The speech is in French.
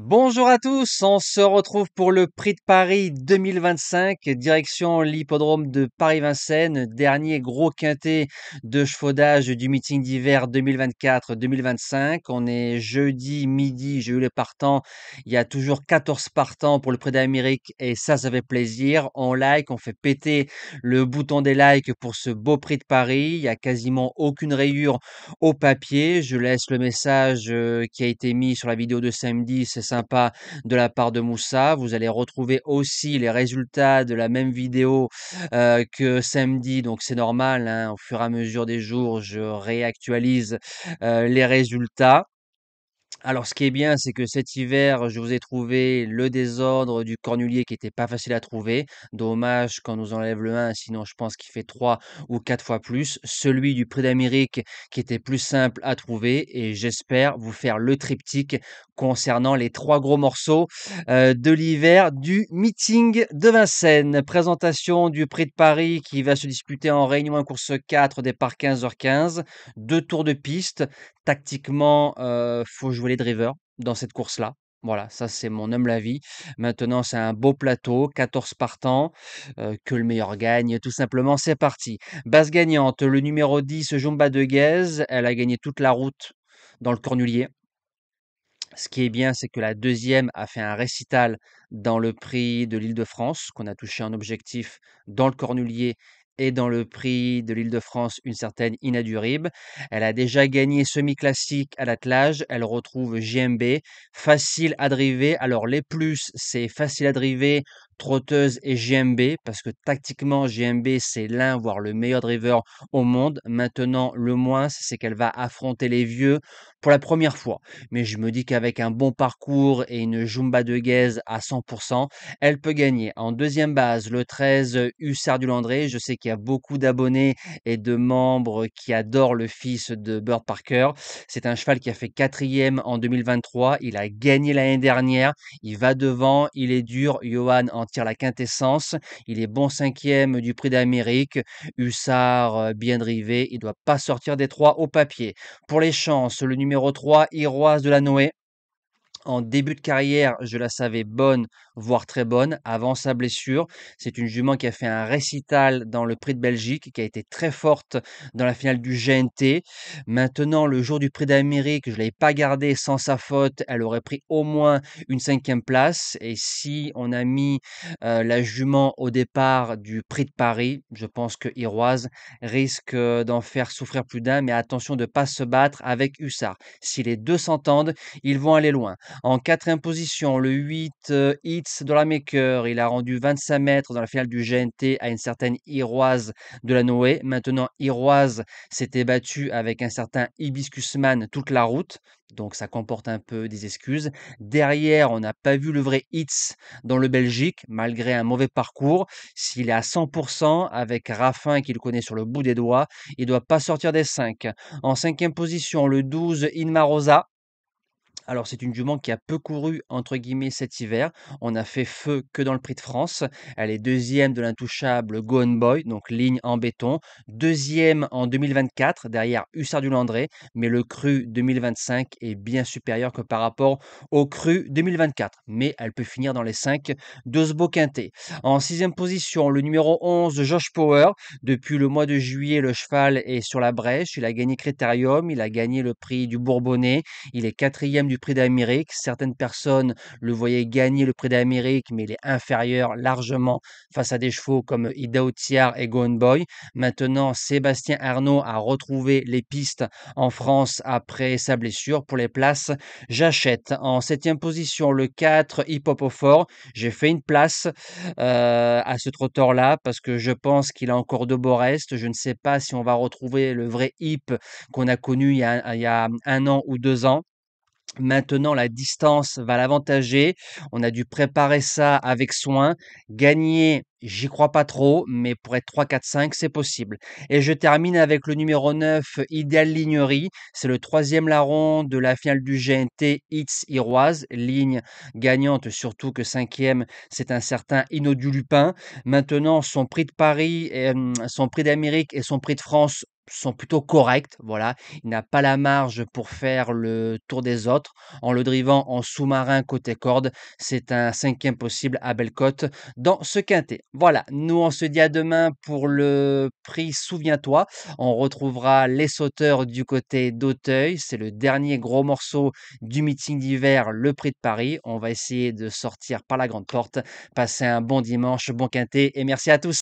Bonjour à tous, on se retrouve pour le Prix de Paris 2025, direction l'hippodrome de Paris-Vincennes, dernier gros quintet de chevaudage du meeting d'hiver 2024-2025. On est jeudi midi, j'ai eu les partants, il y a toujours 14 partants pour le Prix d'Amérique et ça fait plaisir. On like, on fait péter le bouton des likes pour ce beau Prix de Paris, il y a quasiment aucune rayure au papier. Je laisse le message qui a été mis sur la vidéo de samedi, c'est sympa de la part de Moussa. Vous allez retrouver aussi les résultats de la même vidéo que samedi, donc c'est normal, hein, au fur et à mesure des jours, je réactualise les résultats. Alors, ce qui est bien, c'est que cet hiver, je vous ai trouvé le désordre du cornulier qui était pas facile à trouver. Dommage qu'on nous enlève le 1, sinon je pense qu'il fait 3 ou 4 fois plus. Celui du Prix d'Amérique qui était plus simple à trouver et j'espère vous faire le triptyque concernant les 3 gros morceaux de l'hiver du meeting de Vincennes. Présentation du Prix de Paris qui va se disputer en Réunion 1 course 4 départ 15h15. 2 tours de piste. Tactiquement, faut jouer les drivers dans cette course-là. Voilà, ça c'est mon humble avis. Maintenant, c'est un beau plateau, 14 partants, que le meilleur gagne, tout simplement. C'est parti. Base gagnante, le numéro 10, Jumba de Guèze. Elle a gagné toute la route dans le Cornulier. Ce qui est bien, c'est que la deuxième a fait un récital dans le prix de l'Île-de-France, qu'on a touché un objectif dans le Cornulier et dans le prix de l'Île-de-France, une certaine Inadurib. Elle a déjà gagné semi-classique à l'attelage. Elle retrouve JMB. Facile à driver. Alors, les plus, c'est facile à driver, trotteuse et JMB, parce que tactiquement, JMB, c'est l'un, voire le meilleur driver au monde. Maintenant, le moins, c'est qu'elle va affronter les vieux pour la première fois. Mais je me dis qu'avec un bon parcours et une Jumba de Guèze à 100%, elle peut gagner. En deuxième base, le 13 Hussard du Landré. Je sais qu'il y a beaucoup d'abonnés et de membres qui adorent le fils de Bird Parker. C'est un cheval qui a fait quatrième en 2023. Il a gagné l'année dernière. Il va devant. Il est dur. Johan en tire la quintessence. Il est bon cinquième du Prix d'Amérique. Hussard bien drivé. Il ne doit pas sortir des trois au papier. Pour les chances, le numéro 3, Iroise de la Noé. En début de carrière, je la savais bonne, voire très bonne, avant sa blessure. C'est une jument qui a fait un récital dans le Prix de Belgique, qui a été très forte dans la finale du GNT. Maintenant, le jour du Prix d'Amérique, je ne l'avais pas gardée sans sa faute. Elle aurait pris au moins une cinquième place. Et si on a mis la jument au départ du Prix de Paris, je pense que Iroise risque d'en faire souffrir plus d'un. Mais attention de ne pas se battre avec Hussard. Si les deux s'entendent, ils vont aller loin. En quatrième position, le 8 Hits de la Maker. Il a rendu 25 mètres dans la finale du GNT à une certaine Iroise de la Noé. Maintenant, Iroise s'était battu avec un certain Hibiscusman toute la route. Donc ça comporte un peu des excuses. Derrière, on n'a pas vu le vrai Hits dans le Belgique, malgré un mauvais parcours. S'il est à 100% avec Raffin qu'il connaît sur le bout des doigts, il ne doit pas sortir des 5. En cinquième position, le 12 Inmarosa. Alors, c'est une jument qui a peu couru, entre guillemets, cet hiver. On a fait feu que dans le Prix de France. Elle est deuxième de l'intouchable Go On Boy, donc ligne en béton. Deuxième en 2024, derrière Hussard du Landré. Mais le cru 2025 est bien supérieur que par rapport au cru 2024. Mais elle peut finir dans les 5 de ce beau quintet. En sixième position, le numéro 11, Josh Power. Depuis le mois de juillet, le cheval est sur la brèche. Il a gagné Critérium, il a gagné le prix du Bourbonnais. Il est quatrième du Prix d'Amérique. Certaines personnes le voyaient gagner le Prix d'Amérique, mais il est inférieur largement face à des chevaux comme Idao Tiar et Gone Boy. Maintenant, Sébastien Arnaud a retrouvé les pistes en France après sa blessure. Pour les places, j'achète. En septième position, le 4 Hip Hop au fort. J'ai fait une place à ce trotteur-là parce que je pense qu'il a encore de beaux restes. Je ne sais pas si on va retrouver le vrai Hip qu'on a connu il y a un an ou 2 ans. Maintenant, la distance va l'avantager. On a dû préparer ça avec soin. Gagner, j'y crois pas trop, mais pour être 3, 4, 5, c'est possible. Et je termine avec le numéro 9, Ideal Lignerie. C'est le troisième larron de la finale du GNT X Iroise. Ligne gagnante, surtout que cinquième, c'est un certain Inaudit Lupin. Maintenant, son prix de Paris, son prix d'Amérique et son prix de France sont plutôt corrects. Voilà, il n'a pas la marge pour faire le tour des autres. En le drivant en sous-marin côté corde, c'est un cinquième possible à belle cote dans ce quintet. Voilà, nous on se dit à demain pour le prix Souviens-toi. On retrouvera les sauteurs du côté d'Auteuil. C'est le dernier gros morceau du meeting d'hiver, le prix de Paris. On va essayer de sortir par la grande porte. Passez un bon dimanche, bon quintet et merci à tous.